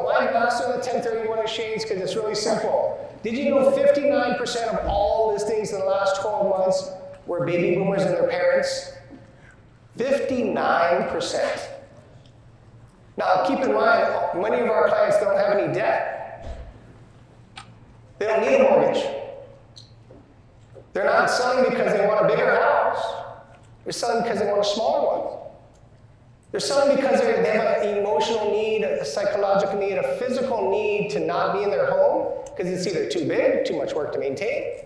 why master the 1031 exchange? Because it's really simple. Did you know 59% of all listings in the last 12 months were baby boomers and their parents? 59%. Now, keep in mind, many of our clients don't have any debt. They don't need a mortgage. They're not selling because they want a bigger house. They're selling because they want a smaller one. They're selling because they have an emotional need, a psychological need, a physical need to not be in their home because it's either too big, too much work to maintain.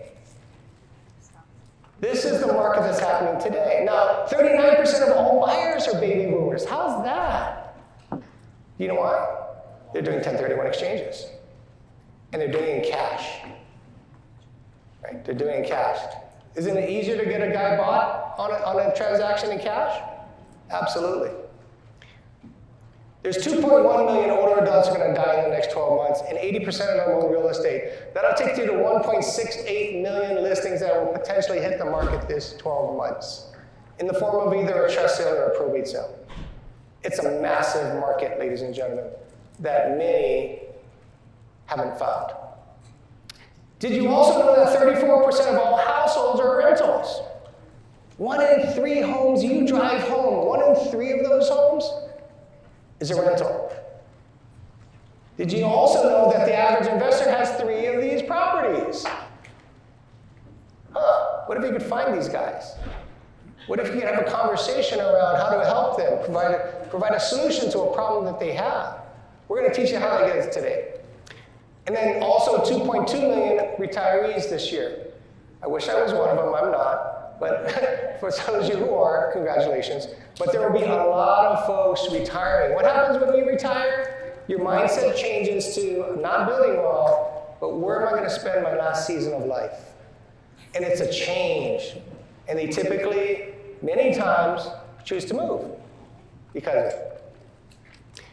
This is the market that's happening today. Now, 39% of all buyers are baby boomers. How's that? You know why? They're doing 1031 exchanges. And they're doing it in cash. Right? They're doing it in cash. Isn't it easier to get a guy bought on a transaction in cash? Absolutely. There's 2.1 million older adults who are going to die in the next 12 months, and 80% of them own real estate. That'll take you to 1.68 million listings that will potentially hit the market this 12 months in the form of either a trust sale or a probate sale. It's a massive market, ladies and gentlemen, that many haven't found. Did you also know that 34% of all households are rentals? 1 in 3 homes you drive home, 1 in 3 of those homes is a rental. Did you also know that the average investor has 3 of these properties? What if you could find these guys? What if you could have a conversation around how to help them, provide a solution to a problem that they have? We're going to teach you how to get it today. And then also 2.2 million retirees this year. I wish I was one of them, I'm not. But for those of you who are, congratulations. But there will be a lot of folks retiring. What happens when you retire? Your mindset changes to not building wealth, but where am I going to spend my last season of life? And it's a change. And they typically, many times, choose to move because of it.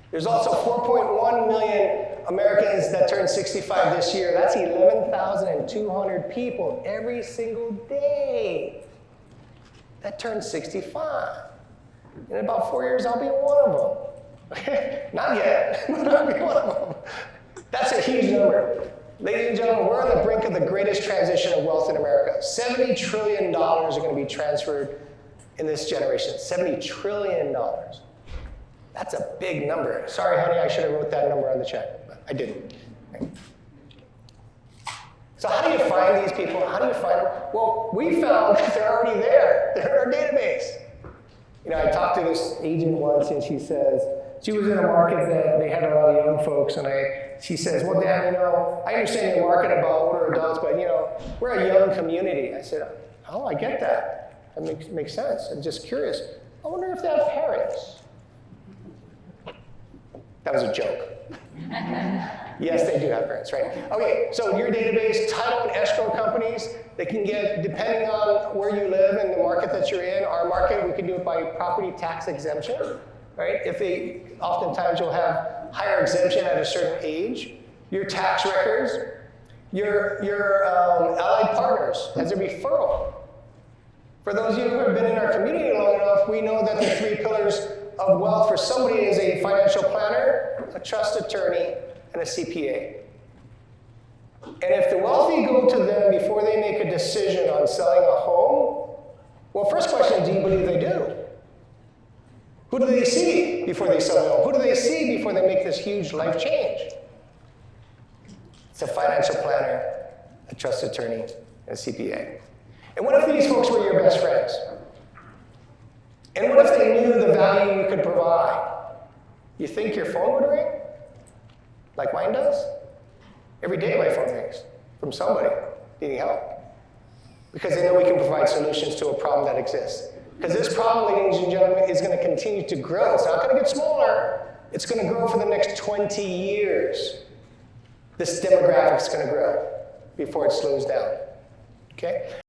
There's also 4.1 million Americans that turn 65 this year. That's 11,200 people every single day that turn 65. In about 4 years, I'll be one of them. Not yet, but I'll be one of them. That's a huge number. Ladies and gentlemen, we're on the brink of the greatest transition of wealth in America. $70 trillion are going to be transferred in this generation. $70 trillion. That's a big number. Sorry, honey, I should have wrote that number on the check, but I didn't. So how do you find these people? How do you find them? Well, we found that they're already there. They're in our database. You know, I talked to this agent once, and she says, she was in a market that they had a lot of young folks, and she says, well, Dan, you know, I understand your market about older adults, but, you know, we're a young community. I said, oh, I get that. That makes sense. I'm just curious. I wonder if they have parents. That was a joke. Yes, they do have parents, right? Okay, so your database, title and escrow companies, they can get, depending on where you live and the market that you're in, our market, we can do it by property tax exemption, right? Oftentimes you'll have higher exemption at a certain age, your tax records, your allied partners as a referral. For those of you who have been in our community long enough, we know that the 3 pillars of wealth for somebody is a financial planner, a trust attorney, and a CPA. And if the wealthy go to them before they make a decision on selling a home, well, first question, do you believe they do? Who do they see before they sell a home? Who do they see before they make this huge life change? It's a financial planner, a trust attorney, and a CPA. And what if these folks were your best friends? And what if they knew the value you could provide? You think your phone would ring? Like mine does? Every day my phone rings from somebody needing help. Because they know we can provide solutions to a problem that exists. Because this problem, ladies and gentlemen, is going to continue to grow. It's not going to get smaller. It's going to grow for the next 20 years. This demographic's going to grow before it slows down. Okay?